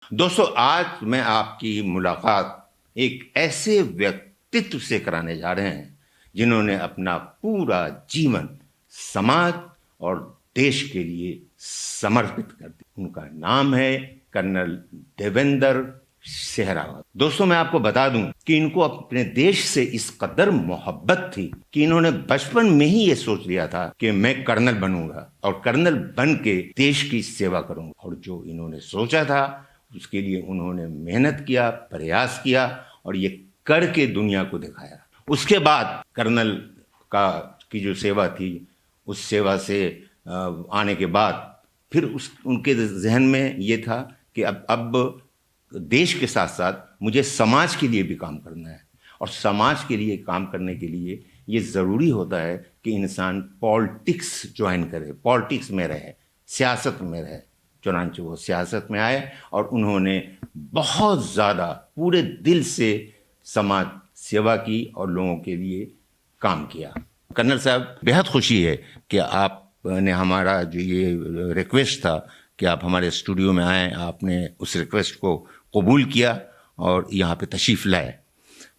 दोस्तों, आज मैं आपकी मुलाकात एक ऐसे व्यक्तित्व से कराने जा रहे हैं जिन्होंने अपना पूरा जीवन समाज और देश के लिए समर्पित कर दिया। उनका नाम है कर्नल देवेंद्र सेहरावत। दोस्तों, मैं आपको बता दूं कि इनको अपने देश से इस कदर मोहब्बत थी कि इन्होंने बचपन में ही ये सोच लिया था कि मैं कर्नल बनूंगा और कर्नल बन के देश की सेवा करूंगा। और जो इन्होंने सोचा था उसके लिए उन्होंने मेहनत किया, प्रयास किया और ये करके दुनिया को दिखाया। उसके बाद कर्नल का की जो सेवा थी, उस सेवा से आने के बाद फिर उनके जहन में ये था कि अब देश के साथ साथ मुझे समाज के लिए भी काम करना है। और समाज के लिए काम करने के लिए ये ज़रूरी होता है कि इंसान पॉलिटिक्स ज्वाइन करे, पॉलिटिक्स में रहे, सियासत में रहे। चुनांचे वो सियासत में आए और उन्होंने बहुत ज़्यादा पूरे दिल से समाज सेवा की और लोगों के लिए काम किया। कर्नल साहब, बेहद खुशी है कि आपने हमारा जो ये रिक्वेस्ट था कि आप हमारे स्टूडियो में आएँ, आपने उस रिक्वेस्ट को कबूल किया और यहाँ पे तशरीफ़ लाए।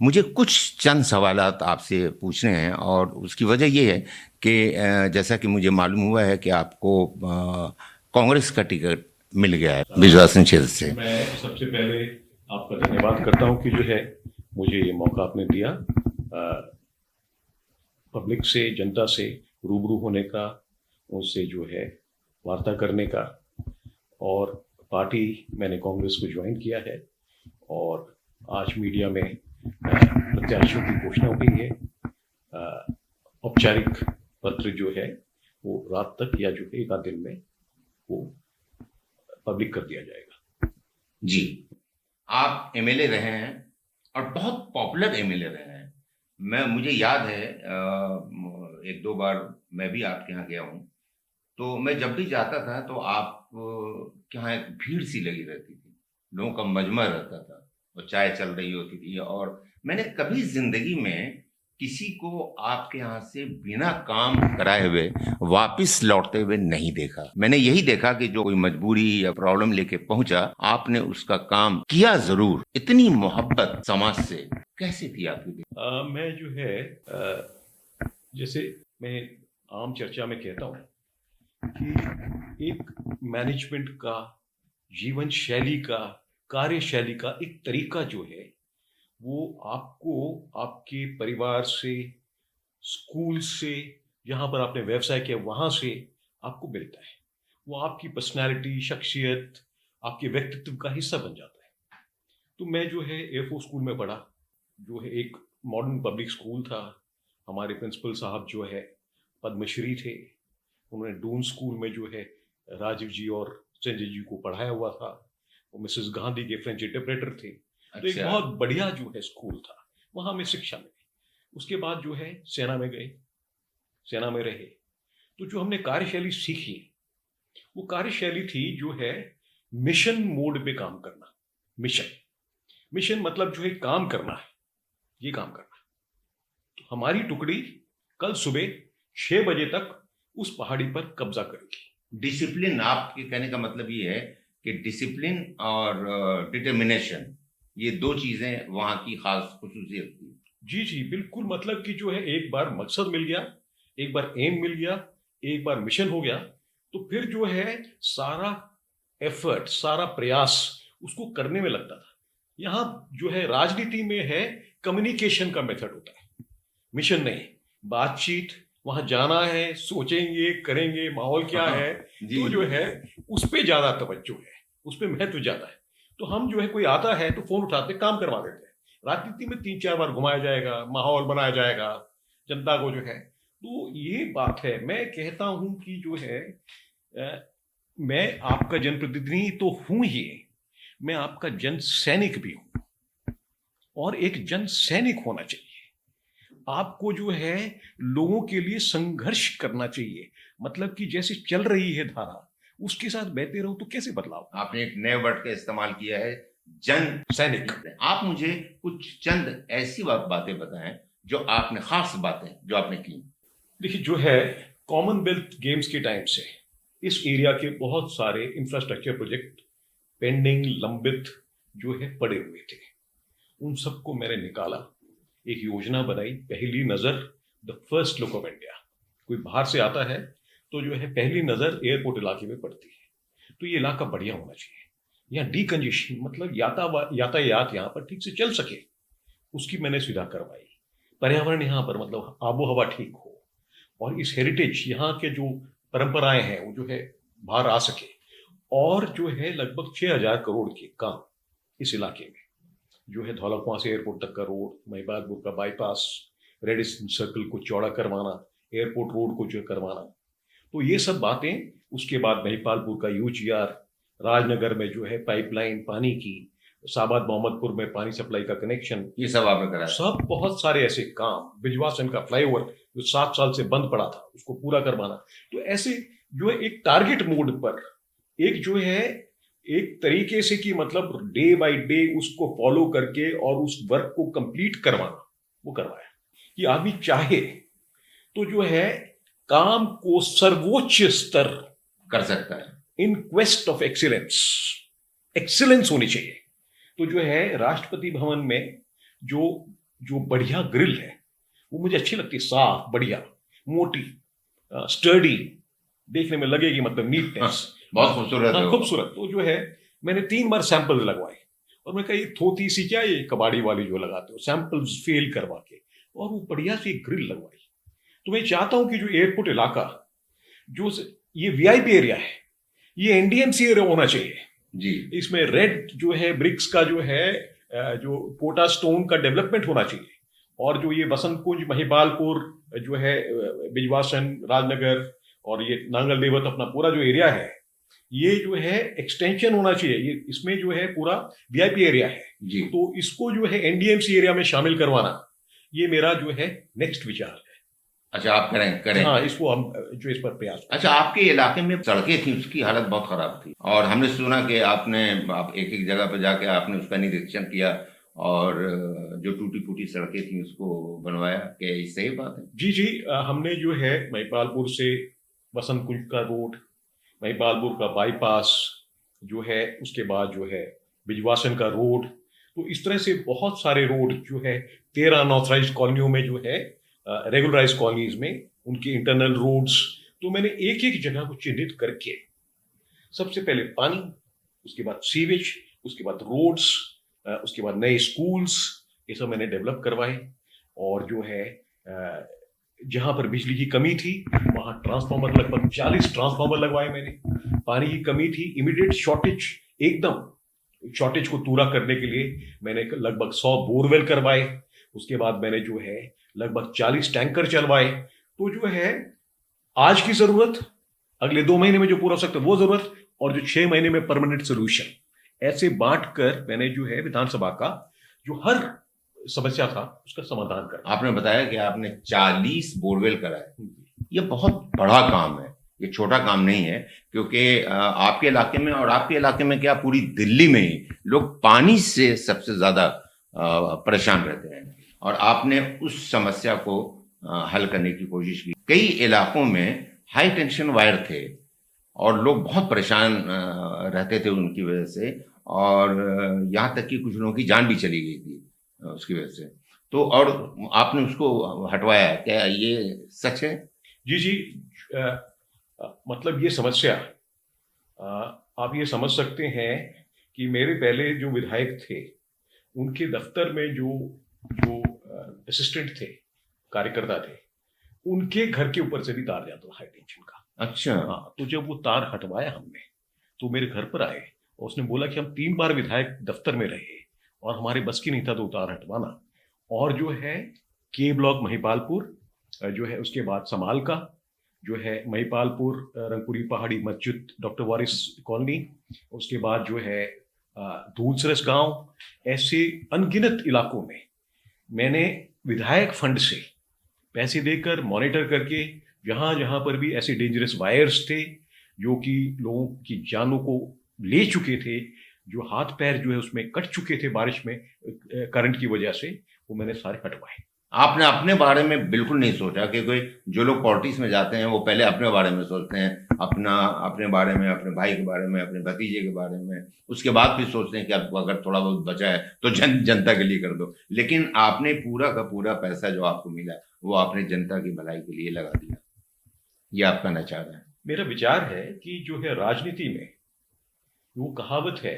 मुझे कुछ चंद सवालात आपसे पूछने हैं और उसकी वजह ये है कि जैसा कि मुझे मालूम हुआ है कि आपको कांग्रेस का टिकट मिल गया है बिजवासन क्षेत्र से। मैं सबसे पहले आपका धन्यवाद करता हूं कि जो है मुझे ये मौका आपने दिया पब्लिक से, जनता से रूबरू होने का, उनसे जो है वार्ता करने का। और पार्टी मैंने कांग्रेस को ज्वाइन किया है और आज मीडिया में प्रत्याशियों की घोषणा हुई है। औपचारिक पत्र जो है वो रात तक या जो है एक आध दिन में वो पब्लिक कर दिया जाएगा। जी, आप एमएलए रहे हैं और बहुत पॉपुलर एमएलए रहे हैं। मुझे याद है एक दो बार मैं भी आपके यहाँ गया हूँ, तो मैं जब भी जाता था तो आप के यहाँ एक भीड़ सी लगी रहती थी, लोगों का मजमा रहता था और चाय चल रही होती थी। और मैंने कभी जिंदगी में किसी को आपके यहाँ से बिना काम कराए हुए वापस लौटते हुए नहीं देखा। मैंने यही देखा कि जो कोई मजबूरी या प्रॉब्लम लेके पहुंचा, आपने उसका काम किया जरूर। इतनी मोहब्बत समाज से कैसे थी आपकी? मैं जो है जैसे मैं आम चर्चा में कहता हूँ कि एक मैनेजमेंट का, जीवन शैली का, कार्यशैली का एक तरीका जो है वो आपको आपके परिवार से, स्कूल से, जहाँ पर आपने व्यवसाय किया वहाँ से आपको मिलता है। वो आपकी पर्सनैलिटी, शख्सियत, आपके व्यक्तित्व का हिस्सा बन जाता है। तो मैं जो है एयरफोर्स स्कूल में पढ़ा, जो है एक मॉडर्न पब्लिक स्कूल था। हमारे प्रिंसिपल साहब जो है पद्मश्री थे। उन्होंने डून स्कूल में जो है राजीव जी और संजय जी को पढ़ाया हुआ था। वो मिसेस गांधी के फ्रेंच इंटरप्रेटर थे। तो एक बहुत बढ़िया जो है स्कूल था, वहाँ में शिक्षा मिली। उसके बाद जो है सेना में गए, सेना में रहे। तो जो हमने कार्यशैली सीखी वो कार्यशैली थी जो है मिशन मोड पे काम करना। मिशन मतलब जो है काम करना है, ये काम करना। तो हमारी टुकड़ी कल सुबह 6 बजे तक उस पहाड़ी पर कब्जा करेगी। डिसिप्लिन, आपके कहने का मतलब ये है कि डिसिप्लिन और डिटर्मिनेशन, ये दो चीजें वहां की खास खुसूसियत थी। जी बिल्कुल। मतलब कि जो है एक बार मकसद मिल गया, एक बार एम मिल गया, एक बार मिशन हो गया, तो फिर जो है सारा एफर्ट, सारा प्रयास उसको करने में लगता था। यहाँ जो है राजनीति में है कम्युनिकेशन का मेथड होता है, मिशन नहीं। बातचीत, वहां जाना है, सोचेंगे, करेंगे, माहौल क्या है, तो जो है उस पर ज्यादा तवज्जो है, उस पर महत्व ज्यादा है। तो हम जो है कोई आता है तो फोन उठाते, काम करवा देते हैं। राजनीति में 3-4 बार घुमाया जाएगा, माहौल बनाया जाएगा जनता को जो है। तो ये बात है। मैं कहता हूं कि जो है मैं आपका जनप्रतिनिधि तो हूं ही, मैं आपका जन सैनिक भी हूं। और एक जन सैनिक होना चाहिए, आपको जो है लोगों के लिए संघर्ष करना चाहिए। मतलब कि जैसे चल रही है धारा, उसके साथ बहते रहो तो कैसे बदलाव। आपने एक नए वर्ड का इस्तेमाल किया है, जन सैनिक। आप मुझे कुछ चंद ऐसी बातें बताएं जो आपने, खास बातें जो आपने की। देखिए, जो है कॉमनवेल्थ गेम्स के टाइम से इस एरिया के बहुत सारे इंफ्रास्ट्रक्चर प्रोजेक्ट पेंडिंग लंबित जो है पड़े हुए थे, उन सबको मैंने निकाला, एक योजना बनाई। पहली नज़र, the first look of India. कोई बाहर से आता है तो जो है पहली नज़र एयरपोर्ट इलाके में पड़ती है, तो ये इलाका बढ़िया होना चाहिए, यहाँ डीकंजेशन मतलब यातायात यहाँ पर ठीक से चल सके, उसकी मैंने सुविधा करवाई। पर्यावरण यहाँ पर मतलब आबो हवा ठीक हो, और इस हेरिटेज यहाँ के जो परंपराएं हैं वो जो है बाहर आ सके। और जो है लगभग 6,000 करोड़ के काम इस इलाके में, जो है धौलाकुआं से एयरपोर्ट तक का रोड, महिपालपुर का बाईपास, रेडिसन सर्कल को चौड़ा करवाना, एयरपोर्ट रोड को जो करवाना, तो ये सब बातें। उसके बाद महिपालपुर का यूजीआर, राजनगर में जो है पाइपलाइन पानी की, साबाद मोहम्मदपुर में पानी सप्लाई का कनेक्शन, ये सब आपने कराया? सब बहुत सारे ऐसे काम। बिजवासन का फ्लाईओवर जो 7 साल से बंद पड़ा था, उसको पूरा करवाना। तो ऐसे जो है एक टारगेट मोड पर, एक जो है एक तरीके से कि मतलब डे बाय डे उसको फॉलो करके और उस वर्क को कंप्लीट करवाना, वो करवाया कि आदमी चाहे तो जो है काम को सर्वोच्च स्तर कर सकता है। इन क्वेस्ट ऑफ एक्सीलेंस, एक्सीलेंस होनी चाहिए। तो जो है राष्ट्रपति भवन में जो जो बढ़िया ग्रिल है वो मुझे अच्छी लगती है, साफ, बढ़िया, मोटी, स्टर्डी, देखने में लगेगी मतलब नीटनेस, बहुत खूबसूरत है वो। खूबसूरत। तो जो है मैंने 3 बार सैंपल लगवाए, और मैं कहा ये थोती सी क्या, ये कबाड़ी वाली जो लगाते हो, सैंपल्स फेल करवा के, और वो बढ़िया सी ग्रिल लगवाई। तो मैं चाहता हूं कि जो एयरपोर्ट इलाका, जो ये वीआईपी एरिया है, ये एनडीएमसी एरिया होना चाहिए जी। इसमें रेड जो है ब्रिक्स का जो है जो कोटा स्टोन का डेवलपमेंट होना चाहिए, और जो ये बसंत कुंज, महिपालपुर जो है, बिजवासन, राजनगर और ये नांगल देवत, अपना पूरा जो एरिया है, ये जो है एक्सटेंशन होना चाहिए। ये इसमें जो है पूरा वीआईपी एरिया है जी। तो इसको जो है एनडीएमसी एरिया में शामिल करवाना, ये मेरा जो है नेक्स्ट विचार है। अच्छा, आप करें? हाँ, इसको हम जो इस पर प्रयास। अच्छा, आपके इलाके में सड़कें थी, उसकी हालत बहुत खराब थी, और हमने सुना कि आप एक एक जगह पर जाके आपने उसका निरीक्षण किया और जो टूटी फूटी सड़कें थी उसको बनवाया। क्या ये सही बात है? जी जी, हमने जो है महिपालपुर से बसंत कुंज का रोड, महिपालपुर का बाईपास जो है, उसके बाद जो है बिजवासन का रोड, तो इस तरह से बहुत सारे रोड जो है 13 अनऑथराइज्ड कॉलोनियों में जो है, रेगुलराइज कॉलोनीज में उनके इंटरनल रोड्स, तो मैंने एक एक जगह को चिन्हित करके, सबसे पहले पानी, उसके बाद सीवेज, उसके बाद रोड्स, उसके बाद नए स्कूल्स, ये सब मैंने डेवलप करवाए। और जो है जहां पर बिजली की कमी थी वहां ट्रांसफार्मर, लगभग 40 ट्रांसफार्मर लगवाए मैंने। पानी की कमी थी, इमीडिएट शॉर्टेज, एकदम शॉर्टेज को पूरा करने के लिए मैंने लगभग 100 बोरवेल करवाए। उसके बाद मैंने जो है लगभग 40 टैंकर चलवाए। तो जो है आज की जरूरत, अगले 2 महीने में जो पूरा हो सकता है वो जरूरत, और जो 6 महीने में परमानेंट सोल्यूशन, ऐसे बांट कर मैंने जो है विधानसभा का जो हर समस्या था उसका समाधान कर। आपने बताया कि आपने 40 बोरवेल कराए, ये बहुत बड़ा काम है, ये छोटा काम नहीं है, क्योंकि आपके इलाके में, और आपके इलाके में क्या पूरी दिल्ली में ही लोग पानी से सबसे ज्यादा परेशान रहते हैं, और आपने उस समस्या को हल करने की कोशिश की। कई इलाकों में हाई टेंशन वायर थे और लोग बहुत परेशान रहते थे उनकी वजह से, और यहाँ तक कि कुछ लोगों की जान भी चली गई थी उसकी वजह से। तो और आपने उसको हटवाया, क्या ये सच है? जी जी, मतलब ये समस्या आप ये समझ सकते हैं कि मेरे पहले जो विधायक थे उनके दफ्तर में जो जो असिस्टेंट थे, कार्यकर्ता थे, उनके घर के ऊपर से भी तार जाता था हाई टेंशन का। अच्छा। हाँ, तो जब वो तार हटवाया हमने, तो मेरे घर पर आए और उसने बोला कि हम 3 बार विधायक दफ्तर में रहे और हमारे बस की नहीं था तो तार हटवाना। और जो है के ब्लॉक महिपालपुर जो है, उसके बाद समाल का जो है, महिपालपुर रंगपुरी पहाड़ी मस्जिद, डॉक्टर वारिस कॉलोनी, उसके बाद जो है दूसरस गांव, ऐसे अनगिनत इलाकों में मैंने विधायक फंड से पैसे देकर मॉनिटर करके, जहां जहां पर भी ऐसे डेंजरस वायर्स थे जो कि लोगों की जानों को ले चुके थे, जो हाथ पैर जो है उसमें कट चुके थे बारिश में करंट की वजह से, वो मैंने सारे हटवाए। आपने अपने बारे में बिल्कुल नहीं सोचा कि कोई जो लोग पॉलिटिक्स में जाते हैं वो पहले अपने बारे में सोचते हैं, अपने बारे में, अपने भाई के बारे में, अपने भतीजे के बारे में, उसके बाद फिर सोचते हैं कि अब अगर थोड़ा बहुत बचा है तो जनता के लिए कर दो। लेकिन आपने पूरा का पूरा पैसा जो आपको मिला वो आपने जनता की भलाई के लिए लगा दिया, ये आपका नचार है। मेरा विचार है कि जो है राजनीति में वो कहावत है,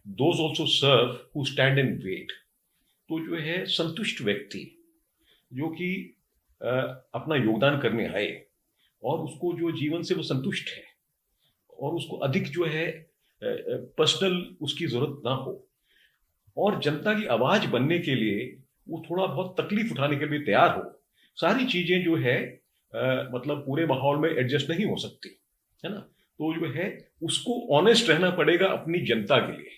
those also serve who stand in wait. तो जो है संतुष्ट व्यक्ति जो कि अपना योगदान करने आए और उसको जो जीवन से वो संतुष्ट है और उसको अधिक जो है पर्सनल उसकी जरूरत ना हो और जनता की आवाज बनने के लिए वो थोड़ा बहुत तकलीफ उठाने के लिए तैयार हो, सारी चीजें जो है मतलब पूरे माहौल में एडजस्ट नहीं हो सकती है ना। तो जो है उसको ऑनेस्ट रहना पड़ेगा अपनी जनता के लिए,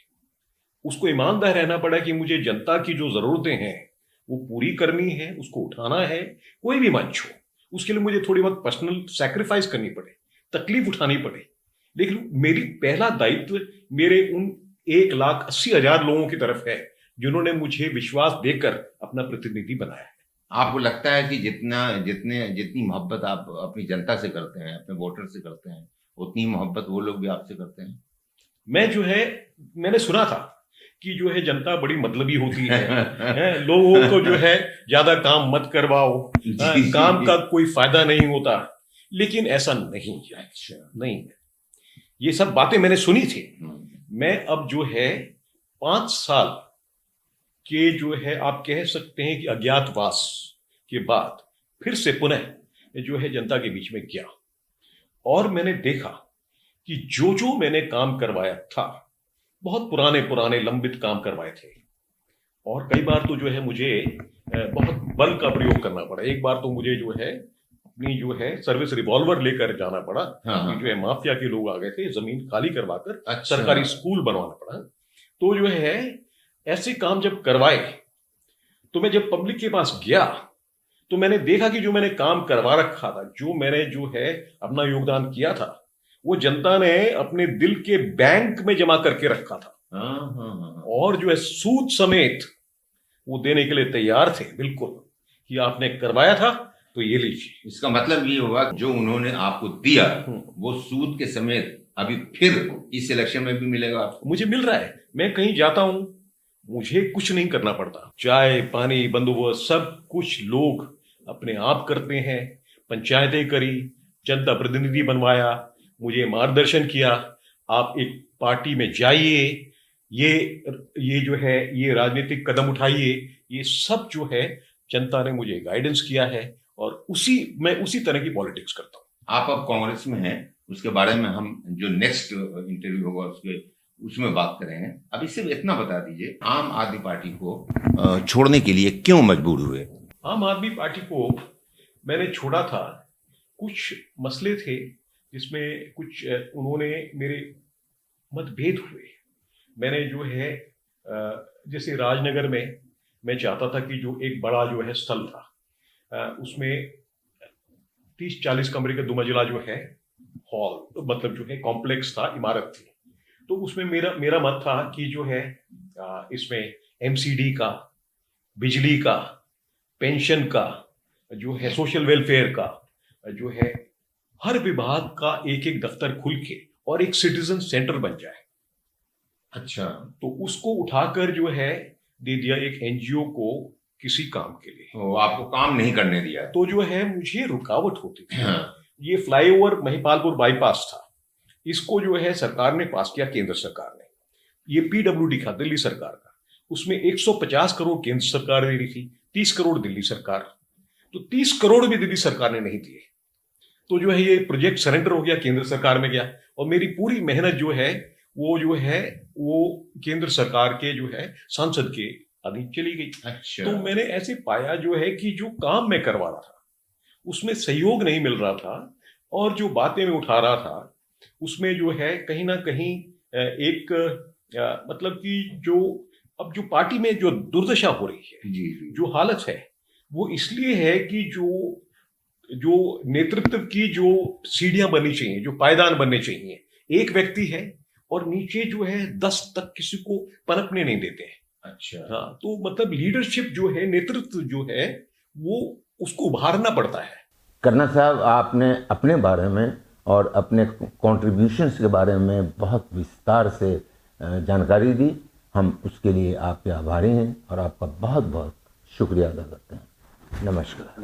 उसको ईमानदार रहना पड़ेगा कि मुझे जनता की जो जरूरतें हैं वो पूरी करनी है, उसको उठाना है, कोई भी मंच हो उसके लिए मुझे थोड़ी बहुत पर्सनल सैक्रिफाइस करनी पड़े, तकलीफ उठानी पड़े। लेकिन मेरी पहला दायित्व मेरे उन 1,80,000 लोगों की तरफ है जिन्होंने मुझे विश्वास देकर अपना प्रतिनिधि बनाया है। आपको लगता है कि जितनी मोहब्बत आप अपनी जनता से करते हैं, अपने वोटर से करते हैं, उतनी मोहब्बत वो लोग भी आपसे करते हैं? मैं जो है मैंने सुना था कि जो है जनता बड़ी मतलबी होती है, लोगों को जो है ज्यादा काम मत करवाओ, काम का कोई फायदा नहीं होता, लेकिन ऐसा नहीं है। अच्छा, नहीं है, ये सब बातें मैंने सुनी थी। मैं अब जो है 5 साल के जो है आप कह सकते हैं कि अज्ञातवास के बाद फिर से पुनः जो है जनता के बीच में गया और मैंने देखा कि जो मैंने काम करवाया था, बहुत पुराने पुराने लंबित काम करवाए थे और कई बार तो जो है मुझे बहुत बल का प्रयोग करना पड़ा। एक बार तो मुझे जो है अपनी जो है सर्विस रिवॉल्वर लेकर जाना पड़ा। हाँ। जो है माफिया के लोग आ गए थे, जमीन खाली करवाकर अच्छा। सरकारी स्कूल बनवाना पड़ा। तो जो है ऐसे काम जब करवाए तो मैं जब पब्लिक के पास गया तो मैंने देखा कि जो मैंने काम करवा रखा था, जो मैंने जो है अपना योगदान किया था, वो जनता ने अपने दिल के बैंक में जमा करके रखा था। हाँ। और जो है सूद समेत वो देने के लिए तैयार थे, बिल्कुल, कि आपने करवाया था तो ये लीजिए। इसका मतलब ये होगा जो उन्होंने आपको दिया वो सूद के समेत अभी फिर इस इलेक्शन में भी मिलेगा आपको? मुझे मिल रहा है, मैं कहीं जाता हूं मुझे कुछ नहीं करना पड़ता, चाय पानी बंदोबस्त सब कुछ लोग अपने आप करते हैं। पंचायतें करी, जनता प्रतिनिधि बनवाया, मुझे मार्गदर्शन किया, आप एक पार्टी में जाइए, ये जो है ये राजनीतिक कदम उठाइए, ये सब जो है जनता ने मुझे गाइडेंस किया है और मैं उसी तरह की पॉलिटिक्स करता हूँ। आप अब कांग्रेस में हैं, उसके बारे में हम जो नेक्स्ट इंटरव्यू होगा उसमें बात करेंगे। अभी सिर्फ इतना बता दीजिए, आम आदमी पार्टी को छोड़ने के लिए क्यों मजबूर हुए? आम आदमी पार्टी को मैंने छोड़ा था, कुछ मसले थे जिसमें कुछ उन्होंने मेरे मतभेद हुए। मैंने जो है जैसे राजनगर में मैं चाहता था कि जो एक बड़ा जो है स्थल था उसमें 30-40 कमरे का 2 मंजिला जो है हॉल मतलब जो है कॉम्प्लेक्स था, इमारत थी। तो उसमें मेरा मत था कि जो है इसमें एमसीडी का, बिजली का, पेंशन का, जो है सोशल वेलफेयर का, जो है हर विभाग का एक एक दफ्तर खुल के और एक सिटीजन सेंटर बन जाए। अच्छा, तो उसको उठाकर जो है दे दिया एक एनजीओ को किसी काम के लिए। तो आपको काम नहीं करने दिया? तो जो है मुझे रुकावट होती थी। हाँ। ये फ्लाईओवर महिपालपुर बाईपास था, इसको जो है सरकार ने पास किया, केंद्र सरकार ने। ये पीडब्ल्यूडी था दिल्ली सरकार का, उसमें 150 करोड़ केंद्र सरकार दे रही थी, 30 करोड़ दिल्ली सरकार। तो 30 करोड़ भी दिल्ली सरकार ने नहीं दिए। तो जो है ये प्रोजेक्ट सरेंडर हो गया, केंद्र सरकार में गया और मेरी पूरी मेहनत जो है वो केंद्र सरकार के जो है सांसद के अधीन चली गई। अच्छा। तो मैंने ऐसे पाया जो है कि जो काम मैं करवा रहा था उसमें सहयोग नहीं मिल रहा था और जो बातें मैं उठा रहा था उसमें जो है कहीं ना कहीं एक मतलब कि अब जो पार्टी में जो दुर्दशा हो रही है, जी। जो हालत है, वो इसलिए है कि जो नेतृत्व की जो सीढ़ियां बननी चाहिए, जो पायदान बनने चाहिए, एक व्यक्ति है और नीचे जो है 10 तक किसी को पनपने नहीं देते हैं। अच्छा। हाँ, तो मतलब लीडरशिप जो है, नेतृत्व जो है, वो उसको उभारना पड़ता है। करना साहब, आपने अपने बारे में और अपने कॉन्ट्रीब्यूशंस के बारे में बहुत विस्तार से जानकारी दी। हम उसके लिए आपके आभारी हैं और आपका बहुत बहुत शुक्रिया अदा करते हैं। नमस्कार।